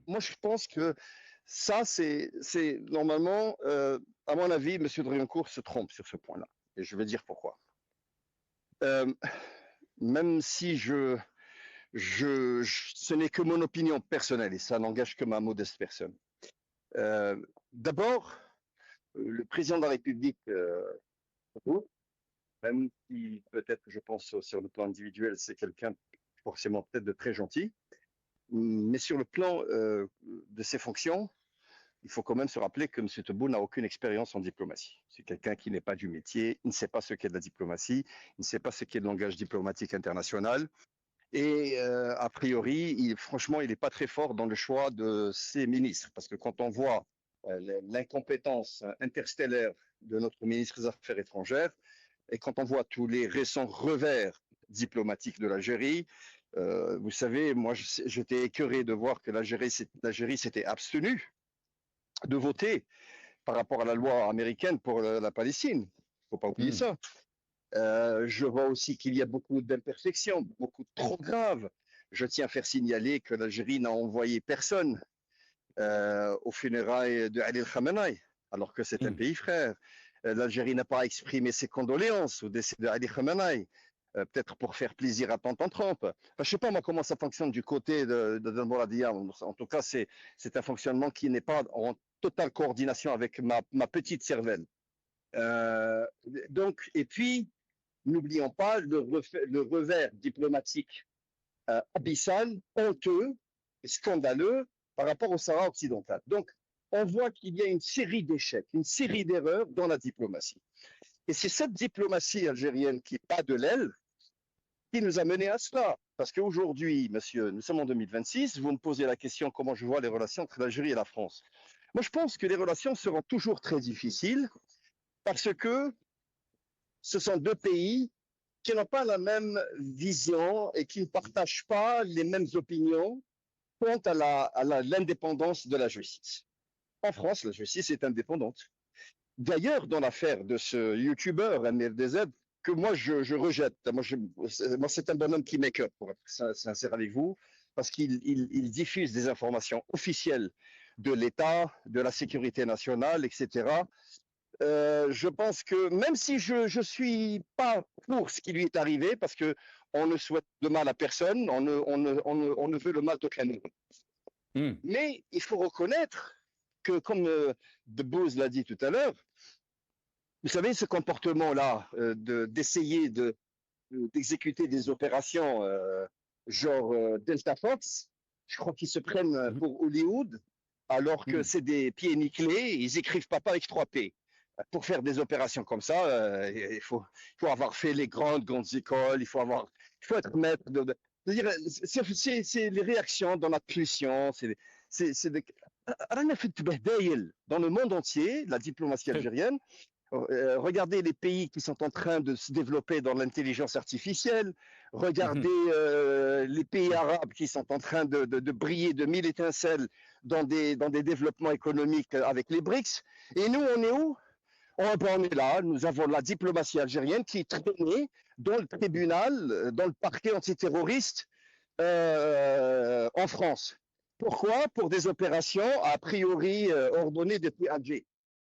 moi, je pense que ça, c'est normalement, à mon avis, M. Driancourt se trompe sur ce point-là. Et je vais dire pourquoi. Euh, Même si ce n'est que mon opinion personnelle et ça n'engage que ma modeste personne. D'abord, le président de la République, même si peut-être, je pense, sur le plan individuel, c'est quelqu'un forcément peut-être de très gentil, mais sur le plan de ses fonctions, il faut quand même se rappeler que M. Tebboune n'a aucune expérience en diplomatie. C'est quelqu'un qui n'est pas du métier, il ne sait pas ce qu'est de la diplomatie, il ne sait pas ce qu'est le langage diplomatique international. Et a priori, franchement, il n'est pas très fort dans le choix de ses ministres. Parce que quand on voit l'incompétence interstellaire de notre ministre des Affaires étrangères, et quand on voit tous les récents revers diplomatiques de l'Algérie, vous savez, moi, j'étais écœuré de voir que l'Algérie s'était abstenue de voter par rapport à la loi américaine pour la Palestine. Il ne faut pas oublier Hmm. ça. Je vois aussi qu'il y a beaucoup d'imperfections, beaucoup trop graves. Je tiens à faire signaler que l'Algérie n'a envoyé personne aux funérailles de Ali Khamenei, alors que c'est un Hmm. pays frère. L'Algérie n'a pas exprimé ses condoléances au décès de Ali Khamenei, peut-être pour faire plaisir à tonton Trump. Enfin, je ne sais pas moi comment ça fonctionne du côté de Mouradia. En tout cas, c'est un fonctionnement qui n'est pas en totale coordination avec ma petite cervelle. Euh, donc, et puis, n'oublions pas le revers diplomatique abyssal, honteux, scandaleux par rapport au Sahara occidental. Donc, on voit qu'il y a une série d'échecs, une série d'erreurs dans la diplomatie. Et c'est cette diplomatie algérienne qui bat de l'aile qui nous a mené à cela. Parce qu'aujourd'hui, monsieur, nous sommes en 2026, vous me posez la question comment je vois les relations entre l'Algérie et la France. Moi, je pense que les relations seront toujours très difficiles parce que ce sont deux pays qui n'ont pas la même vision et qui ne partagent pas les mêmes opinions quant à l'indépendance de la justice. En France, la justice est indépendante. D'ailleurs, dans l'affaire de ce youtubeur MRDZ, que moi je rejette, moi c'est un bonhomme qui m'écoeure, pour être sincère avec vous, parce qu'il diffuse des informations officielles de l'État, de la sécurité nationale, etc. Je pense que même si je suis pas pour ce qui lui est arrivé, parce que on ne souhaite de mal à personne, on ne veut le mal d'aucun monde. Hmm. Mais il faut reconnaître que, comme De Bose l'a dit tout à l'heure, vous savez, ce comportement-là, d'essayer d'exécuter des opérations genre Delta Fox, je crois qu'ils se prennent Hmm. pour Hollywood, alors que Hmm. c'est des pieds nickelés, ils écrivent papa avec 3 P. Pour faire des opérations comme ça, il faut avoir fait les grandes écoles, il faut être maître c'est les réactions dans la pulsion, c'est des- dans le monde entier, la diplomatie algérienne. Regardez les pays qui sont en train de se développer dans l'intelligence artificielle. Regardez Mhm. les pays arabes qui sont en train de briller de mille étincelles dans des développements économiques avec les BRICS. Et nous, on est où? On est là, nous avons la diplomatie algérienne qui est traînée dans le tribunal, dans le parquet antiterroriste en France. Pourquoi? Pour des opérations a priori ordonnées depuis Alger.